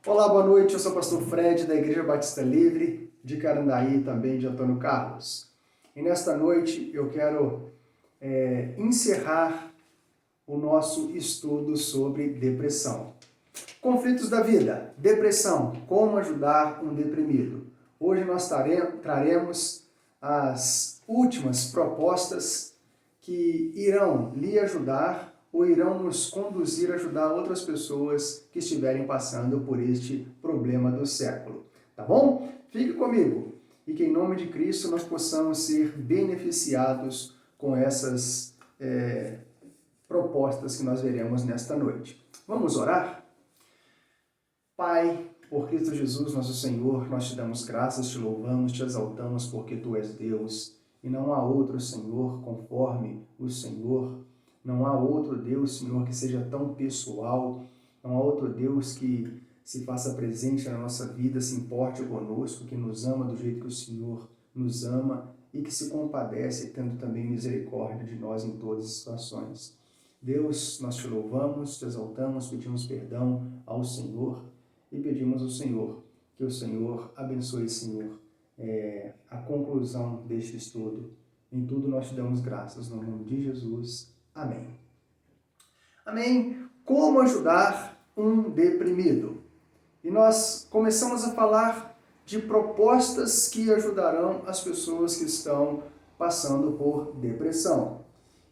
Olá, boa noite. Eu sou o pastor Fred, da Igreja Batista Livre, de Carandaí, também de Antônio Carlos. E nesta noite eu quero encerrar o nosso estudo sobre depressão. Conflitos da vida, depressão, como ajudar um deprimido. Hoje nós traremos as últimas propostas que irão lhe ajudar ou irão nos conduzir a ajudar outras pessoas que estiverem passando por este problema do século. Tá bom? Fique comigo e que em nome de Cristo nós possamos ser beneficiados com essas propostas que nós veremos nesta noite. Vamos orar? Pai, por Cristo Jesus, nosso Senhor, nós te damos graças, te louvamos, te exaltamos porque Tu és Deus e não há outro Senhor conforme o Senhor. Não há outro Deus, Senhor, que seja tão pessoal. Não há outro Deus que se faça presente na nossa vida, se importe conosco, que nos ama do jeito que o Senhor nos ama e que se compadece, tendo também misericórdia de nós em todas as situações. Deus, nós te louvamos, te exaltamos, pedimos perdão ao Senhor e pedimos ao Senhor que o Senhor abençoe, Senhor, a conclusão deste estudo. Em tudo nós te damos graças, no nome de Jesus. Amém. Amém. Como ajudar um deprimido? E nós começamos a falar de propostas que ajudarão as pessoas que estão passando por depressão.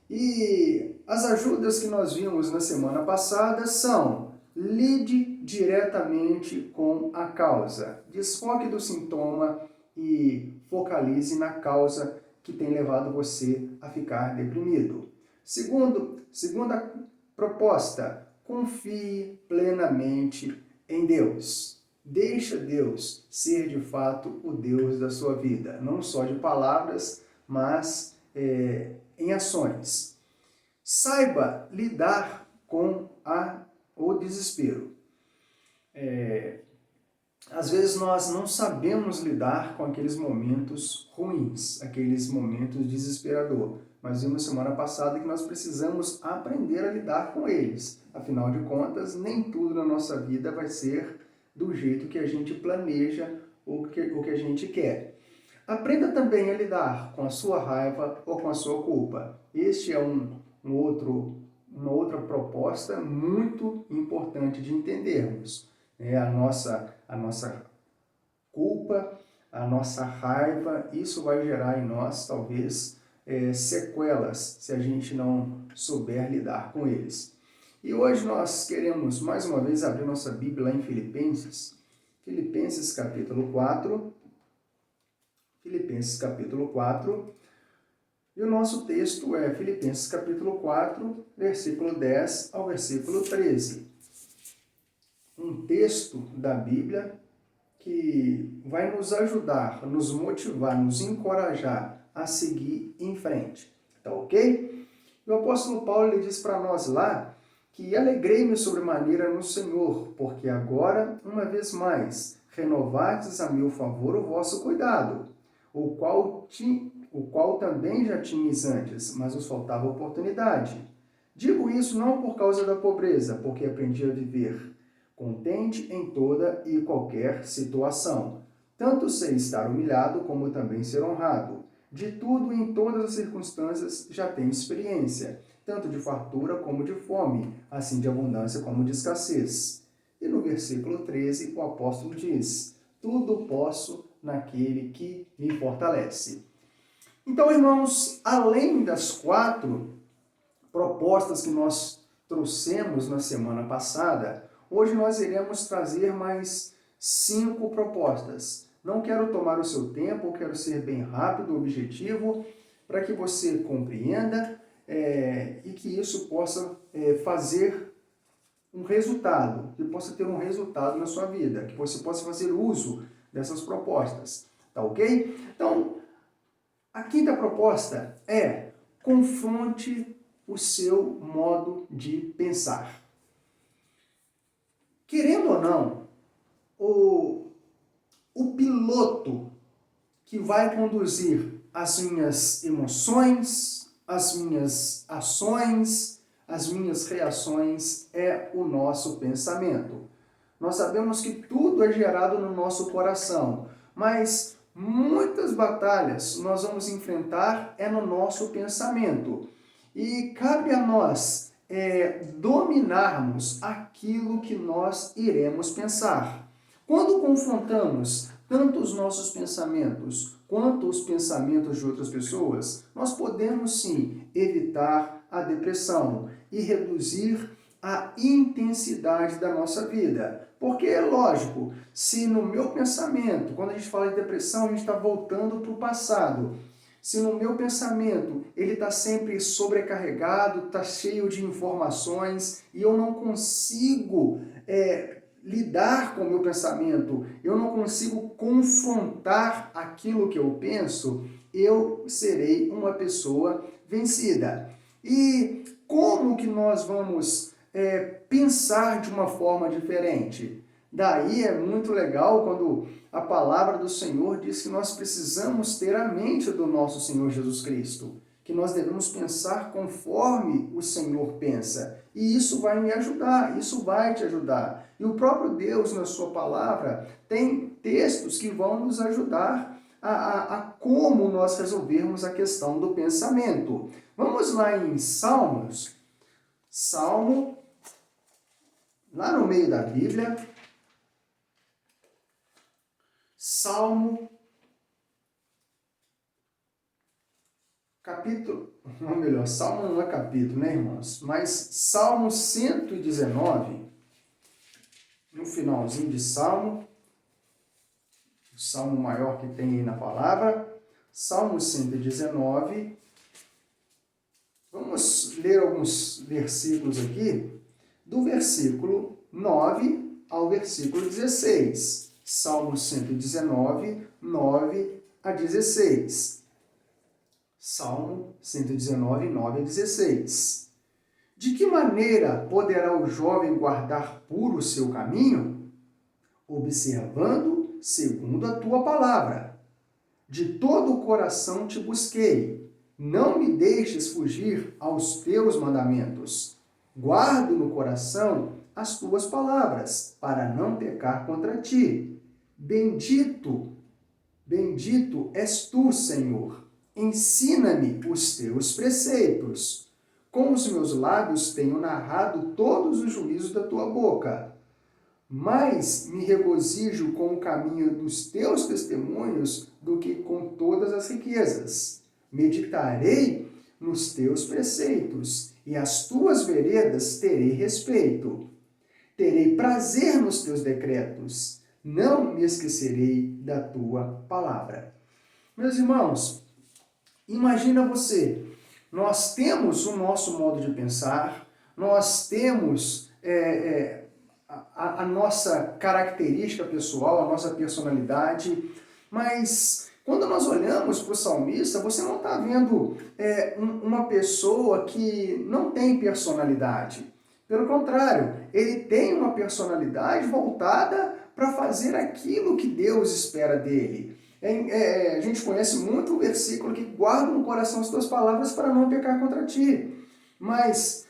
E as ajudas que nós vimos na semana passada são: lide diretamente com a causa. Desfoque do sintoma e focalize na causa que tem levado você a ficar deprimido. Segunda proposta, confie plenamente em Deus. Deixa Deus ser de fato o Deus da sua vida, não só de palavras, mas em ações. Saiba lidar com o desespero. Às vezes nós não sabemos lidar com aqueles momentos ruins, aqueles momentos desesperadores. Mas vimos semana passada que nós precisamos aprender a lidar com eles. Afinal de contas, nem tudo na nossa vida vai ser do jeito que a gente planeja ou que a gente quer. Aprenda também a lidar com a sua raiva ou com a sua culpa. Este é uma outra proposta muito importante de entendermos. A nossa culpa, a nossa raiva, isso vai gerar em nós, talvez, sequelas, se a gente não souber lidar com eles. E hoje nós queremos, mais uma vez, abrir nossa Bíblia lá em Filipenses capítulo 4. Filipenses capítulo 4. E o nosso texto é Filipenses capítulo 4, versículo 10 ao versículo 13. Um texto da Bíblia que vai nos ajudar, nos motivar, nos encorajar a seguir em frente. Tá ok? E o apóstolo Paulo ele diz para nós lá que alegrei-me sobremaneira no Senhor, porque agora, uma vez mais, renovastes a meu favor o vosso cuidado, o qual também já tinhas antes, mas vos faltava oportunidade. Digo isso não por causa da pobreza, porque aprendi a viver contente em toda e qualquer situação. Tanto sei estar humilhado, como também ser honrado. De tudo e em todas as circunstâncias já tenho experiência, tanto de fartura como de fome, assim de abundância como de escassez. E no versículo 13, o apóstolo diz: tudo posso naquele que me fortalece. Então, irmãos, além das 4 propostas que nós trouxemos na semana passada, hoje nós iremos trazer mais 5 propostas. Não quero tomar o seu tempo, quero ser bem rápido, objetivo, para que você compreenda e que isso possa fazer um resultado, que possa ter um resultado na sua vida, que você possa fazer uso dessas propostas. Tá ok? Então, a 5ª proposta é: confronte o seu modo de pensar. Querendo ou não, o piloto que vai conduzir as minhas emoções, as minhas ações, as minhas reações é o nosso pensamento. Nós sabemos que tudo é gerado no nosso coração, mas muitas batalhas nós vamos enfrentar no nosso pensamento. E cabe a nós dominarmos aquilo que nós iremos pensar. Quando confrontamos tanto os nossos pensamentos quanto os pensamentos de outras pessoas, nós podemos sim evitar a depressão e reduzir a intensidade da nossa vida. Porque é lógico, se no meu pensamento, quando a gente fala de depressão, a gente está voltando para o passado. Se no meu pensamento ele está sempre sobrecarregado, está cheio de informações e eu não consigo lidar com o meu pensamento, eu não consigo confrontar aquilo que eu penso, eu serei uma pessoa vencida. E como que nós vamos pensar de uma forma diferente? Daí é muito legal quando a palavra do Senhor diz que nós precisamos ter a mente do nosso Senhor Jesus Cristo, que nós devemos pensar conforme o Senhor pensa. E isso vai me ajudar, isso vai te ajudar. E o próprio Deus, na sua palavra, tem textos que vão nos ajudar a como nós resolvermos a questão do pensamento. Vamos lá em Salmos. Salmo, lá no meio da Bíblia. Salmo, capítulo, ou melhor, Salmo não é capítulo, né, irmãos? Mas Salmo 119, no finalzinho de Salmo, o Salmo maior que tem aí na palavra, Salmo 119, vamos ler alguns versículos aqui, do versículo 9 ao versículo 16. Salmo 119, 9 a 16. Salmo 119, 9 a 16. De que maneira poderá o jovem guardar puro o seu caminho? Observando segundo a tua palavra. De todo o coração te busquei. Não me deixes fugir aos teus mandamentos. Guardo no coração as tuas palavras, para não pecar contra ti. Bendito és tu, Senhor. Ensina-me os teus preceitos. Com os meus lábios tenho narrado todos os juízos da tua boca. Mais me regozijo com o caminho dos teus testemunhos do que com todas as riquezas. Meditarei nos teus preceitos, e às tuas veredas terei respeito. Terei prazer nos teus decretos. Não me esquecerei da tua palavra. Meus irmãos, imagina você, nós temos o nosso modo de pensar, nós temos a nossa característica pessoal, a nossa personalidade, mas quando nós olhamos para o salmista, você não está vendo uma pessoa que não tem personalidade. Pelo contrário, ele tem uma personalidade voltada para fazer aquilo que Deus espera dele. A gente conhece muito o versículo que guarda no coração as tuas palavras para não pecar contra ti. Mas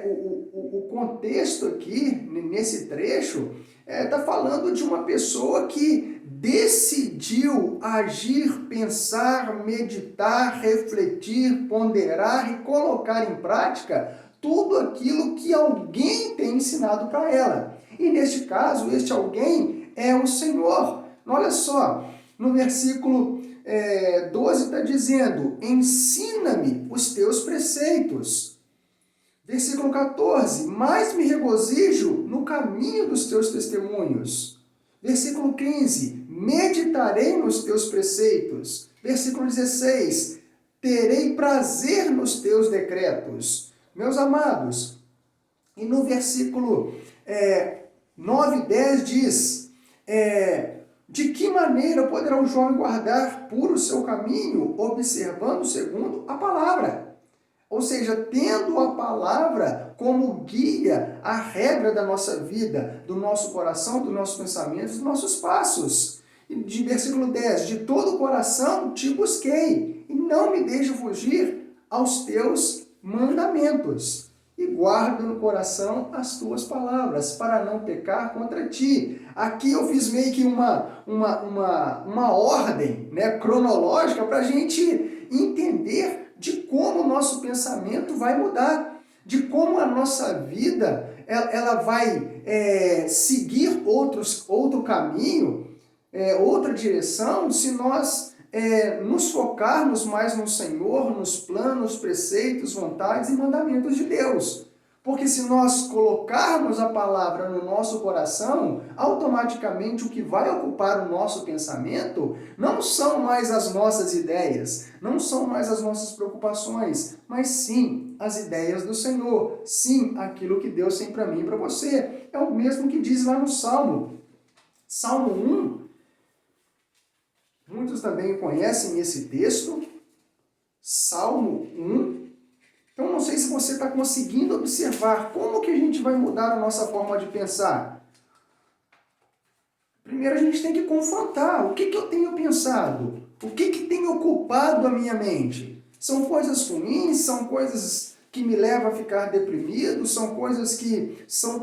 o contexto aqui, nesse trecho, está falando de uma pessoa que decidiu agir, pensar, meditar, refletir, ponderar e colocar em prática tudo aquilo que alguém tem ensinado para ela. E neste caso, este alguém é o Senhor. Olha só, no versículo 12 está dizendo, ensina-me os teus preceitos. Versículo 14, mais me regozijo no caminho dos teus testemunhos. Versículo 15, meditarei nos teus preceitos. Versículo 16, terei prazer nos teus decretos. Meus amados, e no versículo 9 e 10 diz, de que maneira poderá o jovem guardar puro o seu caminho, observando segundo a palavra? Ou seja, tendo a palavra como guia, a regra da nossa vida, do nosso coração, dos nossos pensamentos, dos nossos passos. De versículo 10, de todo o coração te busquei, e não me deixe fugir aos teus mandamentos. e guardo no coração as tuas palavras, para não pecar contra ti. Aqui eu fiz meio que uma ordem, né, cronológica para a gente entender de como o nosso pensamento vai mudar, de como a nossa vida ela vai seguir outro caminho, outra direção, se nós nos focarmos mais no Senhor, nos planos, preceitos, vontades e mandamentos de Deus. Porque se nós colocarmos a palavra no nosso coração, automaticamente o que vai ocupar o nosso pensamento não são mais as nossas ideias, não são mais as nossas preocupações, mas sim as ideias do Senhor, sim aquilo que Deus tem para mim e para você. É o mesmo que diz lá no Salmo. Salmo 1, muitos também conhecem esse texto, Salmo 1. Então, não sei se você está conseguindo observar como que a gente vai mudar a nossa forma de pensar. Primeiro, a gente tem que confrontar. O que eu tenho pensado? O que tem ocupado a minha mente? São coisas ruins? São coisas que me levam a ficar deprimido? São coisas que são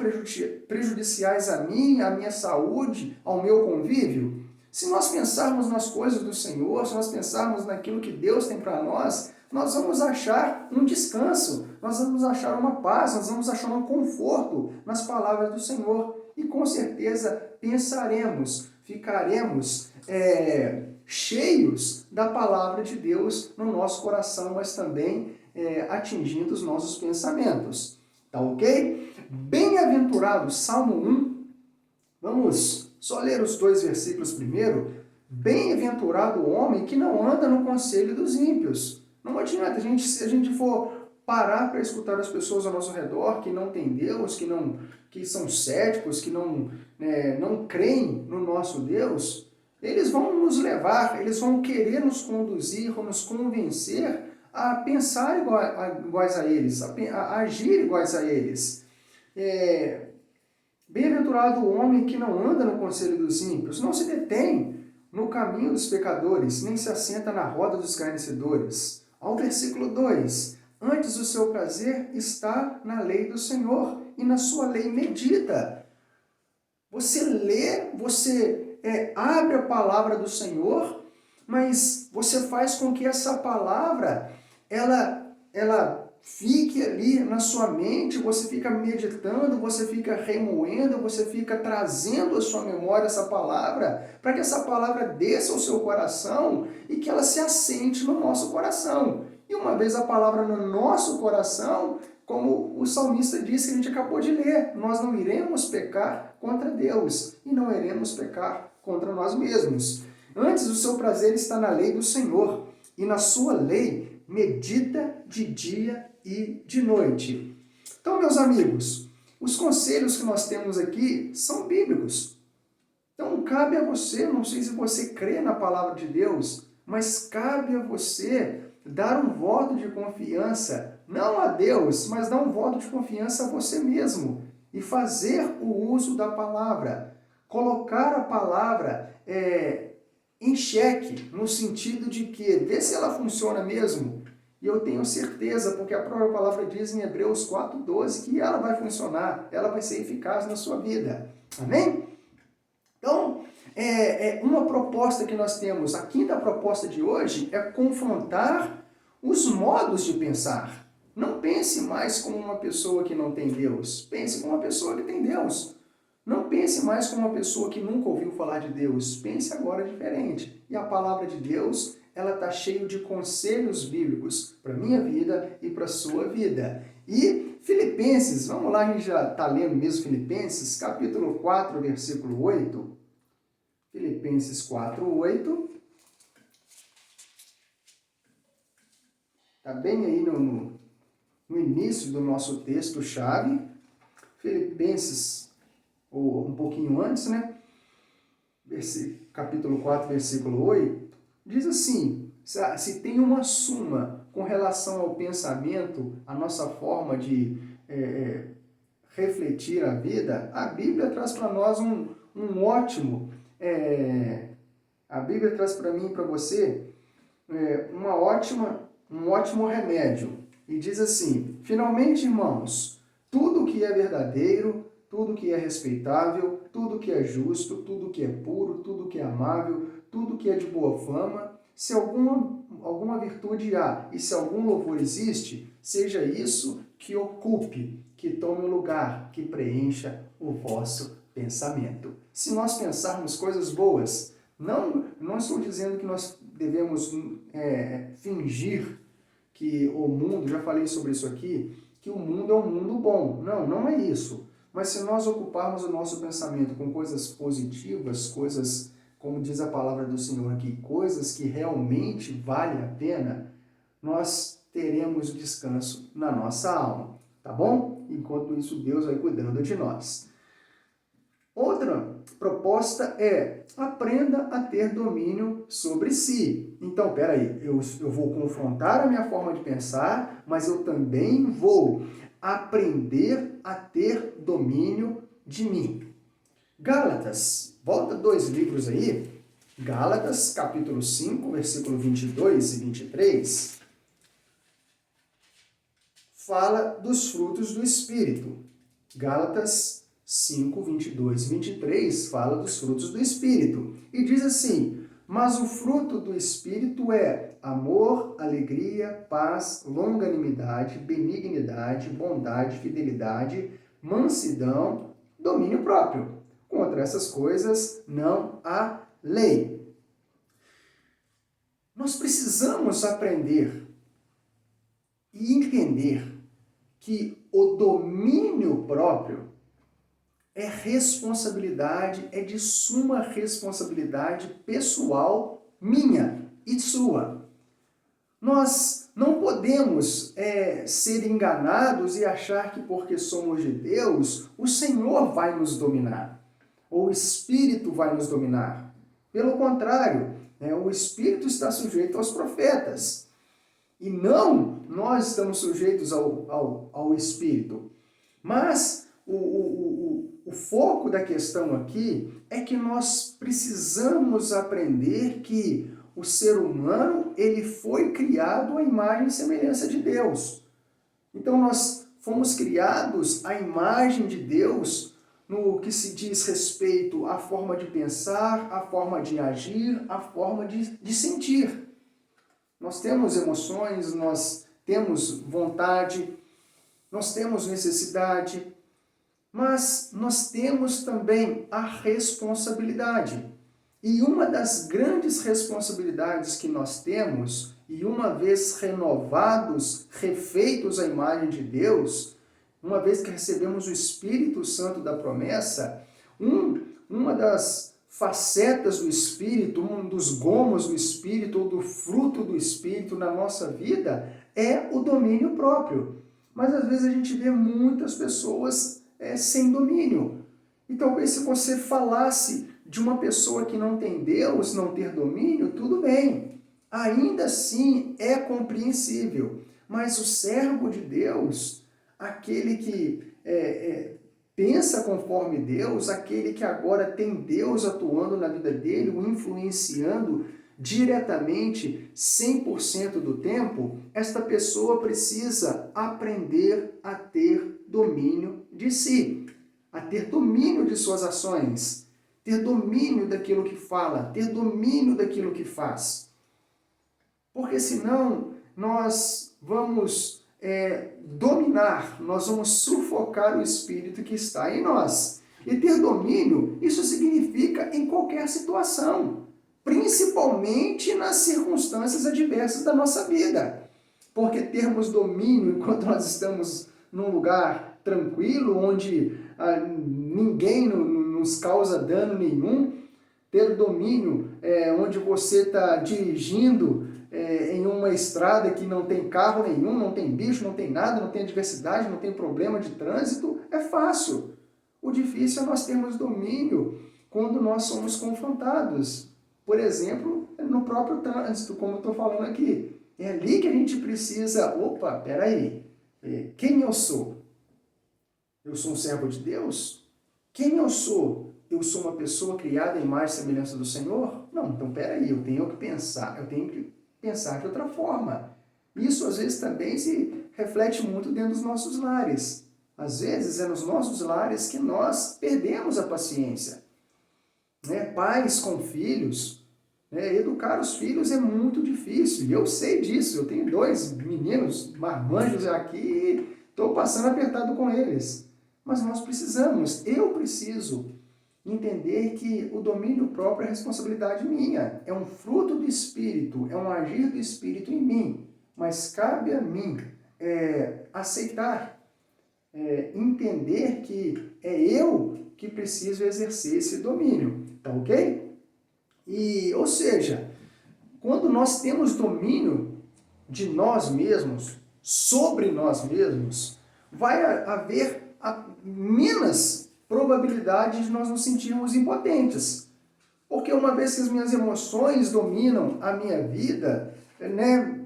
prejudiciais a mim, à minha saúde, ao meu convívio? Se nós pensarmos nas coisas do Senhor, se nós pensarmos naquilo que Deus tem para nós vamos achar um descanso, nós vamos achar uma paz, nós vamos achar um conforto nas palavras do Senhor. E com certeza pensaremos, ficaremos cheios da palavra de Deus no nosso coração, mas também atingindo os nossos pensamentos. Tá ok? Bem-aventurado, Salmo 1. Vamos só ler os 2 versículos primeiro. Bem-aventurado o homem que não anda no conselho dos ímpios. Não adianta, se a gente for parar para escutar as pessoas ao nosso redor que não têm Deus, que são céticos, que não creem no nosso Deus, eles vão nos levar, eles vão querer nos conduzir, vão nos convencer a pensar iguais a eles, a agir iguais a eles. Bem-aventurado o homem que não anda no conselho dos ímpios, não se detém no caminho dos pecadores, nem se assenta na roda dos escarnecedores. Ao versículo 2, antes o seu prazer está na lei do Senhor, e na sua lei medita. Você lê, você abre a palavra do Senhor, mas você faz com que essa palavra, ela fique ali na sua mente, você fica meditando, você fica remoendo, você fica trazendo à sua memória essa palavra, para que essa palavra desça ao seu coração e que ela se assente no nosso coração. E uma vez a palavra no nosso coração, como o salmista disse que a gente acabou de ler, nós não iremos pecar contra Deus e não iremos pecar contra nós mesmos. Antes, o seu prazer está na lei do Senhor, e na sua lei medita de dia e de noite. Então, meus amigos, os conselhos que nós temos aqui são bíblicos. Então, cabe a você, não sei se você crê na palavra de Deus, mas cabe a você dar um voto de confiança, não a Deus, mas dar um voto de confiança a você mesmo e fazer o uso da palavra. Colocar a palavra em xeque, no sentido de que ver se ela funciona mesmo. E eu tenho certeza, porque a própria palavra diz em Hebreus 4:12 que ela vai funcionar, ela vai ser eficaz na sua vida. Amém? Então, uma proposta que nós temos, a quinta proposta de hoje, é confrontar os modos de pensar. Não pense mais como uma pessoa que não tem Deus, pense como uma pessoa que tem Deus. Não pense mais como uma pessoa que nunca ouviu falar de Deus, pense agora diferente. E a palavra de Deus, ela está cheia de conselhos bíblicos para a minha vida e para a sua vida. E Filipenses, vamos lá, a gente já está lendo mesmo Filipenses, capítulo 4, versículo 8. Filipenses 4, 8. Está bem aí no início do nosso texto-chave. Filipenses, ou um pouquinho antes, né? Capítulo 4, versículo 8, diz assim: se tem uma suma com relação ao pensamento, a nossa forma de refletir a vida, a Bíblia traz para nós um ótimo, a Bíblia traz para mim e para você um ótimo remédio. e diz assim: finalmente, irmãos, tudo que é verdadeiro, tudo que é respeitável, tudo que é justo, tudo que é puro, tudo que é amável, tudo que é de boa fama, se alguma virtude há e se algum louvor existe, seja isso que ocupe, que tome o lugar, que preencha o vosso pensamento. Se nós pensarmos coisas boas, não estou dizendo que nós devemos fingir que o mundo, já falei sobre isso aqui, que o mundo é um mundo bom. Não é isso. Mas se nós ocuparmos o nosso pensamento com coisas positivas, coisas, como diz a palavra do Senhor aqui, coisas que realmente valem a pena, nós teremos descanso na nossa alma, tá bom? Enquanto isso, Deus vai cuidando de nós. Outra proposta é: aprenda a ter domínio sobre si. Então, peraí, eu vou confrontar a minha forma de pensar, mas eu também vou aprender a ter domínio de mim. Gálatas, volta 2 livros aí. Gálatas, capítulo 5, versículo 22 e 23, fala dos frutos do Espírito. Gálatas 5, 22 e 23 fala dos frutos do Espírito. E diz assim: mas o fruto do Espírito é amor, alegria, paz, longanimidade, benignidade, bondade, fidelidade, mansidão, domínio próprio. Contra essas coisas não há lei. Nós precisamos aprender e entender que o domínio próprio é responsabilidade, é de suma responsabilidade pessoal minha e sua. Nós não podemos ser enganados e achar que porque somos de Deus, o Senhor vai nos dominar, ou o Espírito vai nos dominar. Pelo contrário, o Espírito está sujeito aos profetas. E não nós estamos sujeitos ao Espírito. Mas o foco da questão aqui é que nós precisamos aprender que o ser humano ele foi criado à imagem e semelhança de Deus. Então nós fomos criados à imagem de Deus no que se diz respeito à forma de pensar, à forma de agir, à forma de sentir. Nós temos emoções, nós temos vontade, nós temos necessidade, mas nós temos também a responsabilidade. E uma das grandes responsabilidades que nós temos, e uma vez renovados, refeitos à imagem de Deus, uma vez que recebemos o Espírito Santo da promessa, uma das facetas do Espírito, um dos gomos do Espírito ou do fruto do Espírito na nossa vida é o domínio próprio. Mas às vezes a gente vê muitas pessoas sem domínio. E talvez se você falasse de uma pessoa que não tem Deus, não ter domínio, tudo bem. Ainda assim é compreensível. Mas o servo de Deus, aquele que pensa conforme Deus, aquele que agora tem Deus atuando na vida dele, o influenciando diretamente 100% do tempo, esta pessoa precisa aprender a ter domínio de si, a ter domínio de suas ações, ter domínio daquilo que fala, ter domínio daquilo que faz. Porque senão nós vamos dominar, nós vamos sufocar o espírito que está em nós. E ter domínio, isso significa em qualquer situação, principalmente nas circunstâncias adversas da nossa vida. Porque termos domínio enquanto nós estamos num lugar tranquilo, onde ninguém nos causa dano nenhum, ter domínio onde você está dirigindo em uma estrada que não tem carro nenhum, não tem bicho, não tem nada, não tem adversidade, não tem problema de trânsito, é fácil. O difícil é nós termos domínio quando nós somos confrontados. Por exemplo, no próprio trânsito, como eu estou falando aqui. É ali que a gente precisa, peraí, quem eu sou? Eu sou um servo de Deus? Quem eu sou? Eu sou uma pessoa criada em imagem e semelhança do Senhor? Não, então peraí, eu tenho que pensar de outra forma. Isso às vezes também se reflete muito dentro dos nossos lares. Às vezes é nos nossos lares que nós perdemos a paciência. Né? Pais com filhos, né? Educar os filhos é muito difícil. E eu sei disso. Eu tenho 2 meninos marmanjos aqui e estou passando apertado com eles. Mas nós precisamos, eu preciso entender que o domínio próprio é responsabilidade minha. É um fruto do Espírito, é um agir do Espírito em mim. Mas cabe a mim aceitar, entender que é eu que preciso exercer esse domínio. Tá ok? Ou seja, quando nós temos domínio de nós mesmos, sobre nós mesmos, vai haver menos probabilidade de nós nos sentirmos impotentes. Porque uma vez que as minhas emoções dominam a minha vida, né,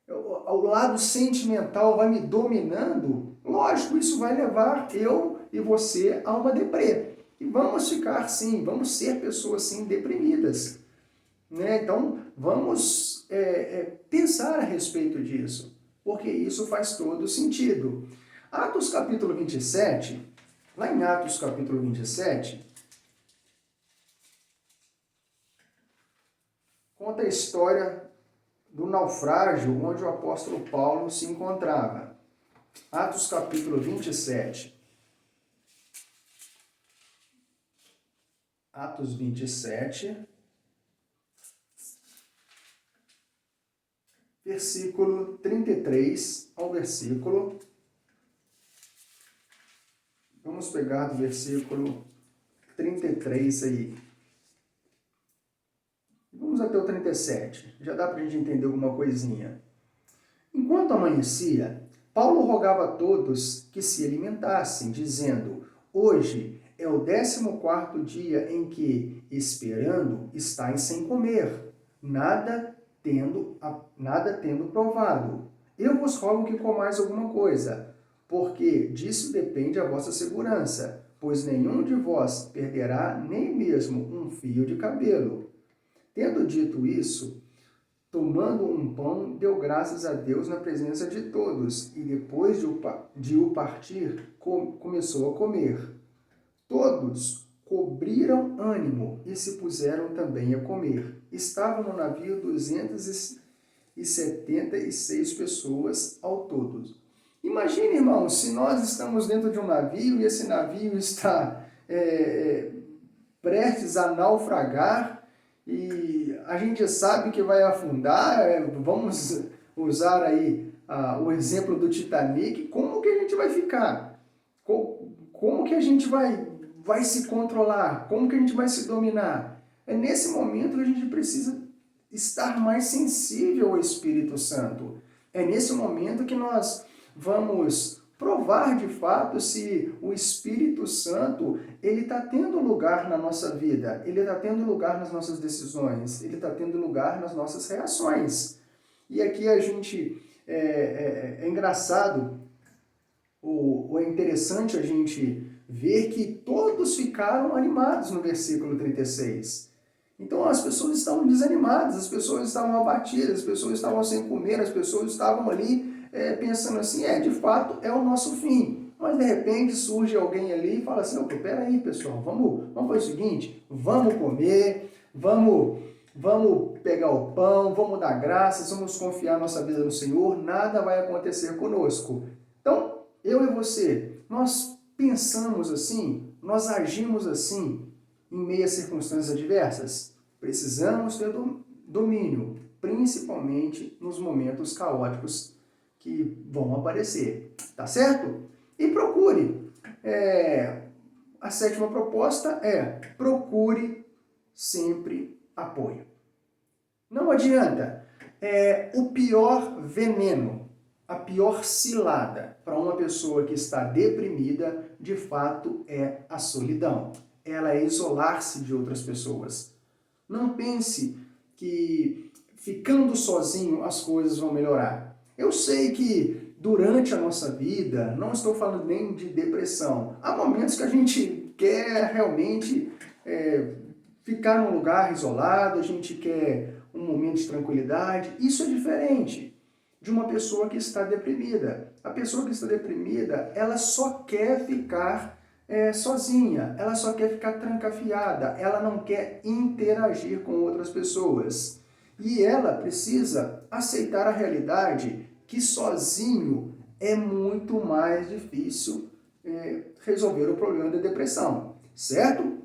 o lado sentimental vai me dominando, lógico, isso vai levar eu e você a uma deprê. E vamos ficar, sim, vamos ser pessoas, sim, deprimidas. Né? Então, vamos pensar a respeito disso, porque isso faz todo sentido. Atos capítulo 27, lá em Atos capítulo 27, conta a história do naufrágio onde o apóstolo Paulo se encontrava. Atos capítulo 27. Atos 27, versículo 33 ao versículo... Vamos pegar do versículo 33 aí. Vamos até o 37. Já dá para a gente entender alguma coisinha. Enquanto amanhecia, Paulo rogava a todos que se alimentassem, dizendo: hoje é o 14º dia em que, esperando, estáis sem comer, nada tendo provado. Eu vos rogo que comais alguma coisa, porque disso depende a vossa segurança, pois nenhum de vós perderá nem mesmo um fio de cabelo. Tendo dito isso, tomando um pão, deu graças a Deus na presença de todos, e depois de o partir, começou a comer. Todos cobriram ânimo e se puseram também a comer. Estavam no navio 276 pessoas ao todo. Imagine, irmãos, se nós estamos dentro de um navio e esse navio está prestes a naufragar e a gente sabe que vai afundar, vamos usar aí o exemplo do Titanic, como que a gente vai ficar? Como que a gente vai se controlar? Como que a gente vai se dominar? É nesse momento que a gente precisa estar mais sensível ao Espírito Santo. É nesse momento que nós vamos provar de fato se o Espírito Santo ele está tendo lugar na nossa vida, ele está tendo lugar nas nossas decisões, ele está tendo lugar nas nossas reações. E aqui a gente, é engraçado, ou é interessante a gente ver que todos ficaram animados no versículo 36. Então as pessoas estavam desanimadas, as pessoas estavam abatidas, as pessoas estavam sem comer, as pessoas estavam ali pensando assim, de fato é o nosso fim. Mas de repente surge alguém ali e fala assim, opa, peraí pessoal, vamos fazer o seguinte, vamos comer, vamos pegar o pão, vamos dar graças, vamos confiar nossa vida no Senhor, nada vai acontecer conosco. Então, eu e você, nós pensamos assim, nós agimos assim em meio a circunstâncias adversas? Precisamos ter domínio, principalmente nos momentos caóticos que vão aparecer, tá certo? E procure. A 7ª proposta é: procure sempre apoio. Não adianta. O pior veneno, a pior cilada para uma pessoa que está deprimida, de fato, é a solidão. Ela é isolar-se de outras pessoas. Não pense que ficando sozinho as coisas vão melhorar. Eu sei que durante a nossa vida, não estou falando nem de depressão, há momentos que a gente quer realmente ficar num lugar isolado, a gente quer um momento de tranquilidade, isso é diferente. de uma pessoa que está deprimida. A pessoa que está deprimida, ela só quer ficar sozinha, ela só quer ficar trancafiada, ela não quer interagir com outras pessoas. E ela precisa aceitar a realidade que sozinho é muito mais difícil resolver o problema da depressão, certo?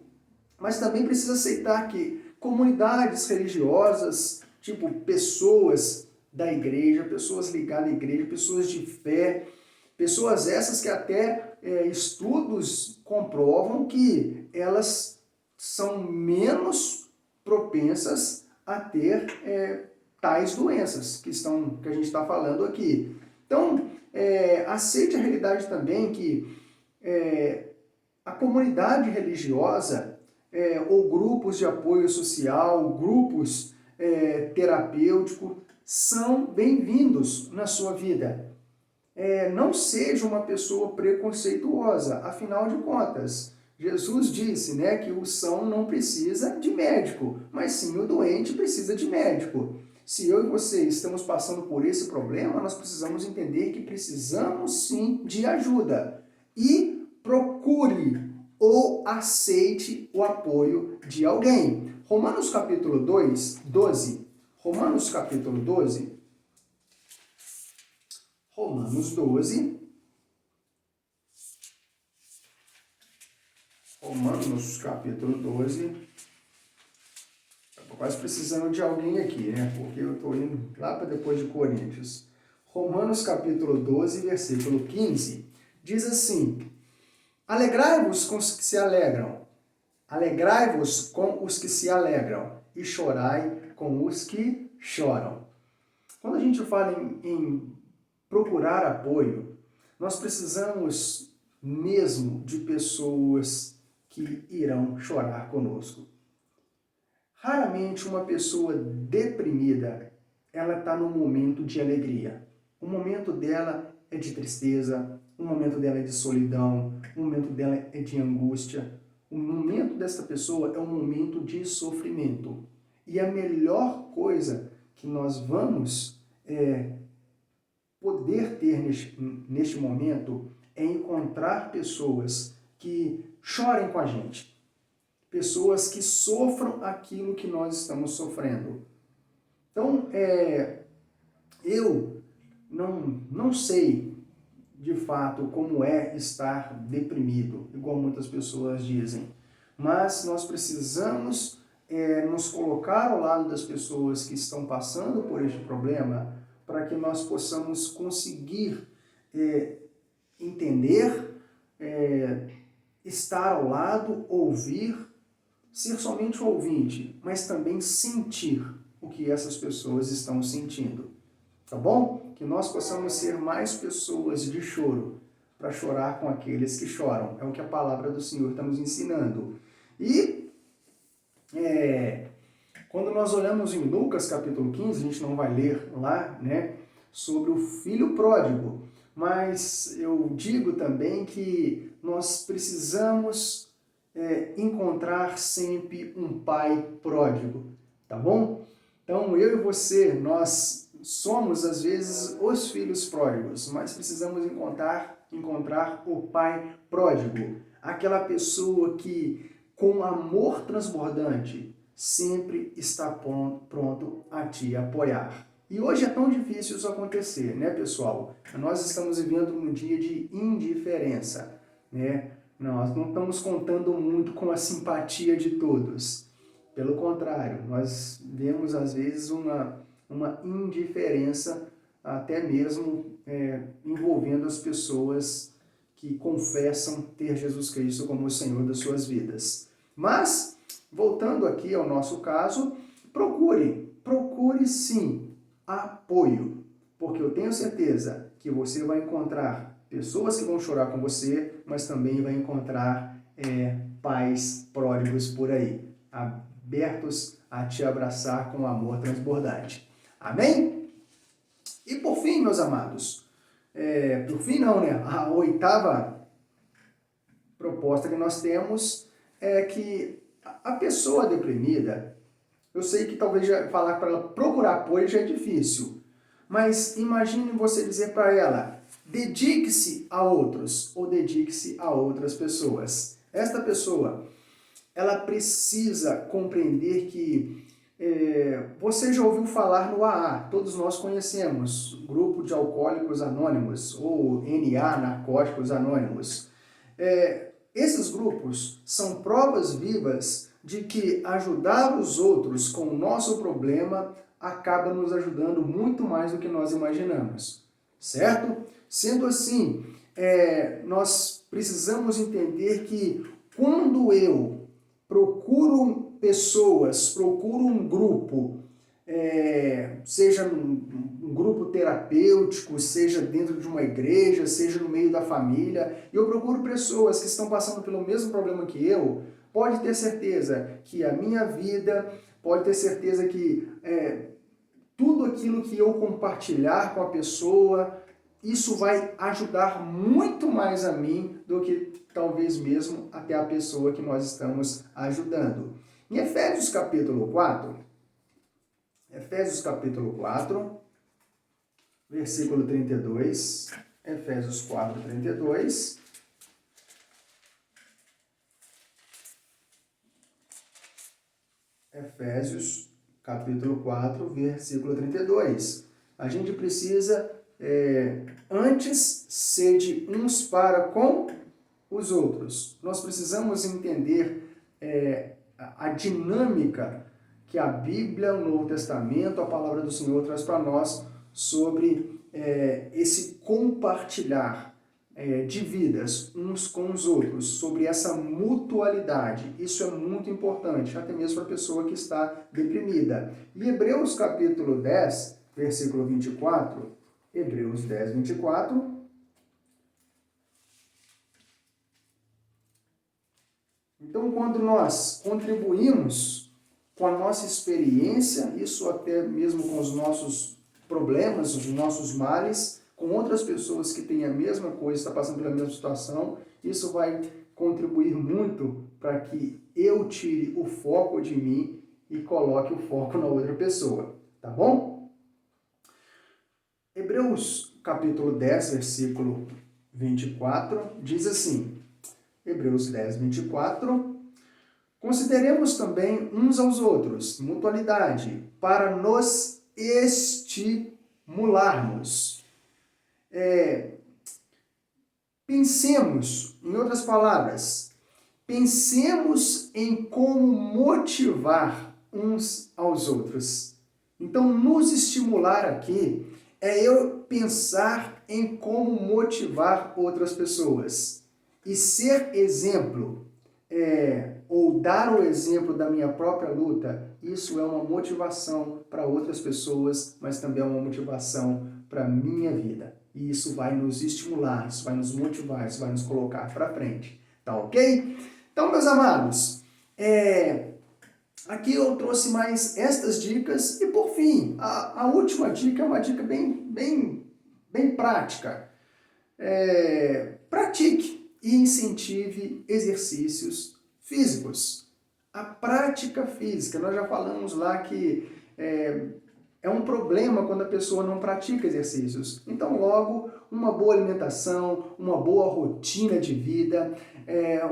Mas também precisa aceitar que comunidades religiosas, tipo pessoas da igreja, pessoas ligadas à igreja, pessoas de fé, pessoas essas que até estudos comprovam que elas são menos propensas a ter tais doenças que a gente está falando aqui. Então, aceite a realidade também que a comunidade religiosa ou grupos de apoio social, grupos terapêuticos, são bem-vindos na sua vida. Não seja uma pessoa preconceituosa, afinal de contas, Jesus disse, né, que o são não precisa de médico, mas sim o doente precisa de médico. Se eu e você estamos passando por esse problema, nós precisamos entender que precisamos sim de ajuda. E procure ou aceite o apoio de alguém. Romanos capítulo 12. Romanos capítulo 12. Romanos 12. Romanos capítulo 12. Estou quase precisando de alguém aqui, né? Porque eu estou indo lá para depois de Coríntios. Romanos capítulo 12, versículo 15. Diz assim: Alegrai-vos com os que se alegram. Alegrai-vos com os que se alegram. E chorai com os que choram. Quando a gente fala em procurar apoio, nós precisamos mesmo de pessoas que irão chorar conosco. Raramente uma pessoa deprimida, ela está num momento de alegria. O momento dela é de tristeza, o momento dela é de solidão, o momento dela é de angústia. O momento dessa pessoa é um momento de sofrimento. E a melhor coisa que nós vamos poder ter neste momento é encontrar pessoas que chorem com a gente. Pessoas que sofram aquilo que nós estamos sofrendo. Então, eu não sei de fato como é estar deprimido, igual muitas pessoas dizem. Mas nós precisamos nos colocar ao lado das pessoas que estão passando por este problema para que nós possamos conseguir entender, estar ao lado, ouvir, ser somente ouvinte, mas também sentir o que essas pessoas estão sentindo. Tá bom? Que nós possamos ser mais pessoas de choro, para chorar com aqueles que choram. É o que a palavra do Senhor está nos ensinando. E quando nós olhamos em Lucas capítulo 15, a gente não vai ler lá, né, sobre o filho pródigo, mas eu digo também que nós precisamos encontrar sempre um pai pródigo, tá bom? Então eu e você, nós somos às vezes os filhos pródigos, mas precisamos encontrar o pai pródigo, aquela pessoa que com amor transbordante sempre está pronto a te apoiar. E hoje é tão difícil isso acontecer, né, pessoal? Nós estamos vivendo um dia de indiferença, né? Nós não estamos contando muito com a simpatia de todos. Pelo contrário, nós vemos às vezes uma indiferença até mesmo envolvendo as pessoas que confessam ter Jesus Cristo como o Senhor das suas vidas. Mas, voltando aqui ao nosso caso, procure sim apoio, porque eu tenho certeza que você vai encontrar pessoas que vão chorar com você, mas também vai encontrar pais pródigos por aí, abertos a te abraçar com amor transbordante. Amém? E por fim, meus amados, por fim não, né? A oitava proposta que nós temos é que a pessoa deprimida, eu sei que talvez falar para ela procurar apoio já é difícil, mas imagine você dizer para ela, dedique-se a outros ou dedique-se a outras pessoas. Esta pessoa, ela precisa compreender que você já ouviu falar no AA, todos nós conhecemos, Grupo de Alcoólicos Anônimos, ou NA, Narcóticos Anônimos. Esses grupos são provas vivas de que ajudar os outros com o nosso problema acaba nos ajudando muito mais do que nós imaginamos, certo? Sendo assim, nós precisamos entender que quando eu procuro pessoas, procuro um grupo, seja um grupo terapêutico, seja dentro de uma igreja, seja no meio da família, e eu procuro pessoas que estão passando pelo mesmo problema que eu, pode ter certeza que a minha vida, pode ter certeza que tudo aquilo que eu compartilhar com a pessoa, isso vai ajudar muito mais a mim do que talvez mesmo até a pessoa que nós estamos ajudando. Em Efésios capítulo 4, versículo 32, Efésios 4, 32. Efésios capítulo 4, versículo 32. A gente precisa, antes, sede uns para com os outros. Nós precisamos entender a dinâmica que a Bíblia, o Novo Testamento, a Palavra do Senhor traz para nós sobre esse compartilhar de vidas uns com os outros, sobre essa mutualidade. Isso é muito importante, até mesmo para a pessoa que está deprimida. E Hebreus capítulo 10, versículo 24, Hebreus 10, 24... Então, quando nós contribuímos com a nossa experiência, isso até mesmo com os nossos problemas, os nossos males, com outras pessoas que têm a mesma coisa, estão passando pela mesma situação, isso vai contribuir muito para que eu tire o foco de mim e coloque o foco na outra pessoa, tá bom? Hebreus capítulo 10, versículo 24, diz assim, Hebreus 10, 24, consideremos também uns aos outros, mutualidade, para nos estimularmos. Pensemos, em outras palavras, pensemos em como motivar uns aos outros. Então, nos estimular aqui é eu pensar em como motivar outras pessoas. E ser exemplo, ou dar o exemplo da minha própria luta, isso é uma motivação para outras pessoas, mas também é uma motivação para a minha vida. E isso vai nos estimular, isso vai nos motivar, isso vai nos colocar para frente. Tá ok? Então, meus amados, aqui eu trouxe mais estas dicas. E por fim, a última dica é uma dica bem prática. Pratique e incentive exercícios físicos. A prática física, nós já falamos lá que é um problema quando a pessoa não pratica exercícios. Então, logo, uma boa alimentação, uma boa rotina de vida,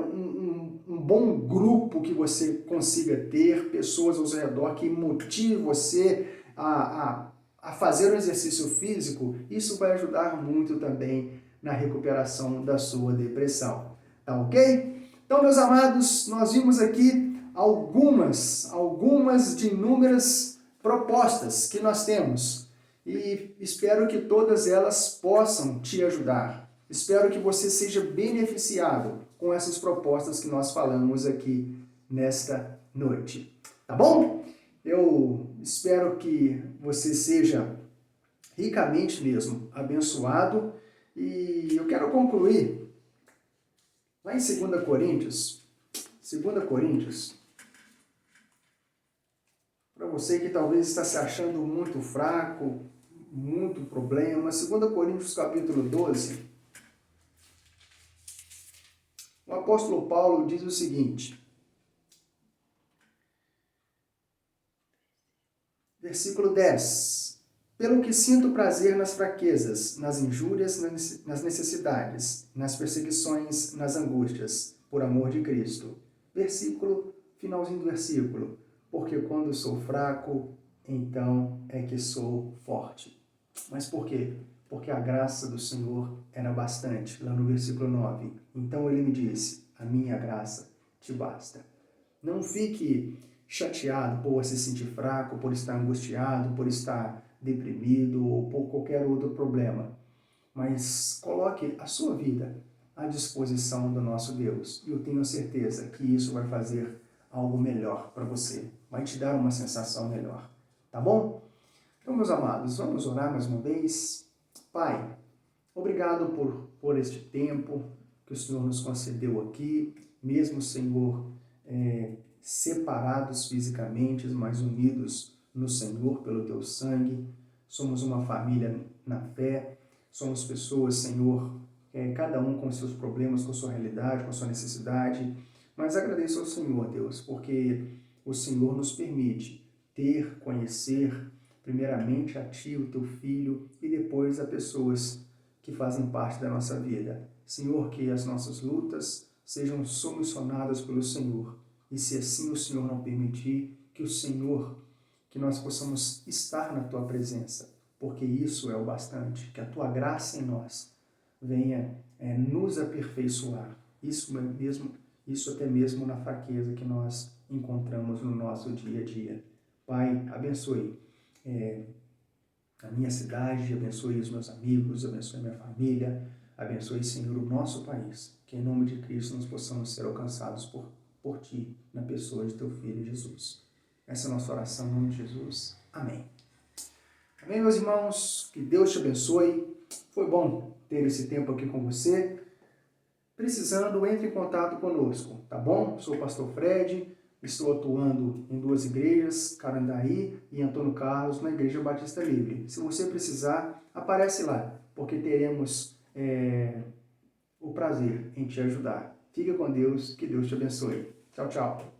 um bom grupo que você consiga ter, pessoas ao seu redor que motivem você a fazer um exercício físico, isso vai ajudar muito também na recuperação da sua depressão. Tá ok? Então, meus amados, nós vimos aqui algumas de inúmeras propostas que nós temos e espero que todas elas possam te ajudar. Espero que você seja beneficiado com essas propostas que nós falamos aqui nesta noite. Tá bom? Eu espero que você seja ricamente mesmo abençoado e eu quero concluir lá em 2 Coríntios, para você que talvez está se achando muito fraco, muito problema, 2 Coríntios capítulo 12, o apóstolo Paulo diz o seguinte, versículo 10, Pelo que sinto prazer nas fraquezas, nas injúrias, nas necessidades, nas perseguições, nas angústias, por amor de Cristo. Finalzinho do versículo. Porque quando sou fraco, então é que sou forte. Mas por quê? Porque a graça do Senhor era bastante, lá no versículo 9. Então ele me disse, a minha graça te basta. Não fique chateado por se sentir fraco, por estar angustiado, por estar deprimido ou por qualquer outro problema. Mas coloque a sua vida à disposição do nosso Deus. E eu tenho certeza que isso vai fazer algo melhor para você. Vai te dar uma sensação melhor. Tá bom? Então, meus amados, vamos orar mais uma vez. Pai, obrigado por este tempo que o Senhor nos concedeu aqui, mesmo, Senhor, separados fisicamente, mas unidos no Senhor pelo Teu sangue. Somos uma família na fé, somos pessoas, Senhor, cada um com seus problemas, com sua realidade, com sua necessidade, mas agradeço ao Senhor, Deus, porque o Senhor nos permite ter, conhecer, primeiramente a Ti, o Teu Filho, e depois a pessoas que fazem parte da nossa vida. Senhor, que as nossas lutas sejam solucionadas pelo Senhor. E se assim o Senhor não permitir, que nós possamos estar na Tua presença, porque isso é o bastante, que a Tua graça em nós venha nos aperfeiçoar. Isso até mesmo na fraqueza que nós encontramos no nosso dia a dia. Pai, abençoe a minha cidade, abençoe os meus amigos, abençoe minha família, abençoe, Senhor, o nosso país. Que em nome de Cristo nós possamos ser alcançados por Ti, na pessoa de Teu Filho Jesus. Essa é a nossa oração em nome de Jesus. Amém. Amém, meus irmãos? Que Deus te abençoe. Foi bom ter esse tempo aqui com você. Precisando, entre em contato conosco, tá bom? Sou o pastor Fred, estou atuando em 2 igrejas, Carandaí e Antônio Carlos, na Igreja Batista Livre. Se você precisar, aparece lá, porque teremos o prazer em te ajudar. Fica com Deus, que Deus te abençoe. Tchau, tchau.